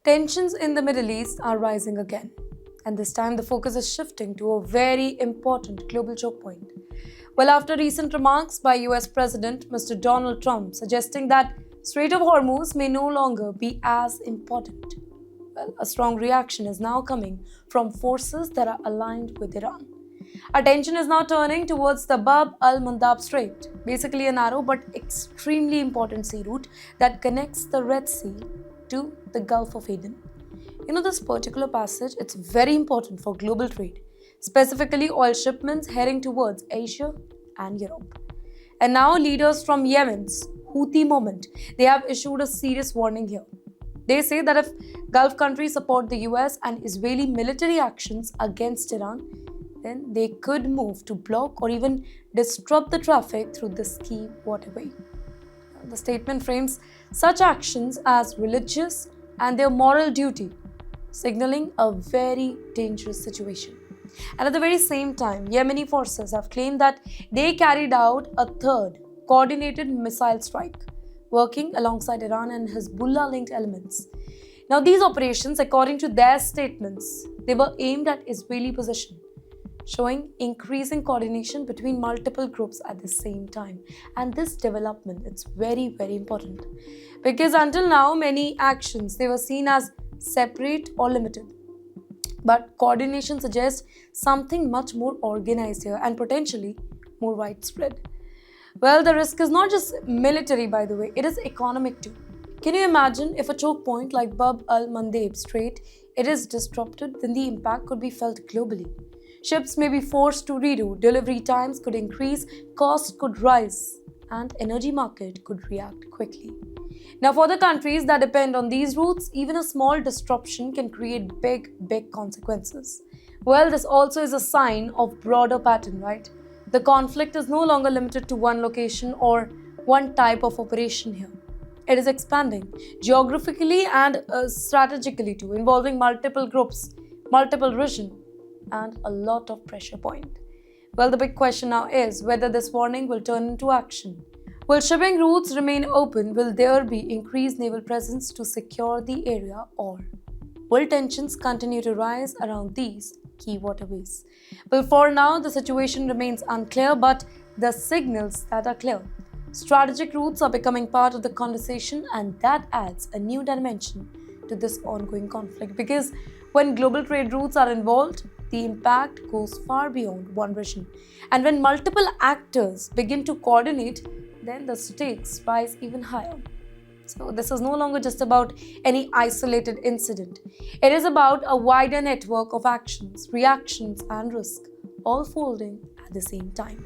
Tensions in the Middle East are rising again, and this time the focus is shifting to a very important global choke point. Well, after recent remarks by US President Mr. Donald Trump suggesting that Strait of Hormuz may no longer be as important, well, a strong reaction is now coming from forces that are aligned with Iran. Attention is now turning towards the Bab al-Mandab Strait, basically a narrow but extremely important sea route that connects the Red Sea to the Gulf of Aden. This particular passage, it's very important for global trade, specifically oil shipments heading towards Asia and Europe. And now leaders from Yemen's Houthi movement, they have issued a serious warning here. They say that if Gulf countries support the US and Israeli military actions against Iran, then they could move to block or even disrupt the traffic through this key waterway. The statement frames such actions as religious and their moral duty, signaling a very dangerous situation. And at the very same time, Yemeni forces have claimed that they carried out a third coordinated missile strike, working alongside Iran and Hezbollah-linked elements. Now, these operations, according to their statements, they were aimed at Israeli position, showing increasing coordination between multiple groups at the same time. And this development, it's very, very important, because until now, many actions, they were seen as separate or limited. But coordination suggests something much more organized here and potentially more widespread. Well, the risk is not just military, by the way, it is economic too. Can you imagine if a choke point like Bab al-Mandab Strait, it is disrupted, then the impact could be felt globally. Ships may be forced to reroute, delivery times could increase, costs could rise, and energy market could react quickly. Now, for the countries that depend on these routes, even a small disruption can create big consequences. Well, this also is a sign of broader pattern, right? The conflict is no longer limited to one location or one type of operation here. It is expanding geographically and strategically too, involving multiple groups, multiple regions, and a lot of pressure point. Well, the big question now is whether this warning will turn into action. Will shipping routes remain open? Will there be increased naval presence to secure the area? Or will tensions continue to rise around these key waterways? Well, for now, the situation remains unclear, but the signals that are clear. Strategic routes are becoming part of the conversation, and that adds a new dimension to this ongoing conflict, because when global trade routes are involved, the impact goes far beyond one region. And when multiple actors begin to coordinate, then the stakes rise even higher. So this is no longer just about any isolated incident. It is about a wider network of actions, reactions, and risk, all folding at the same time.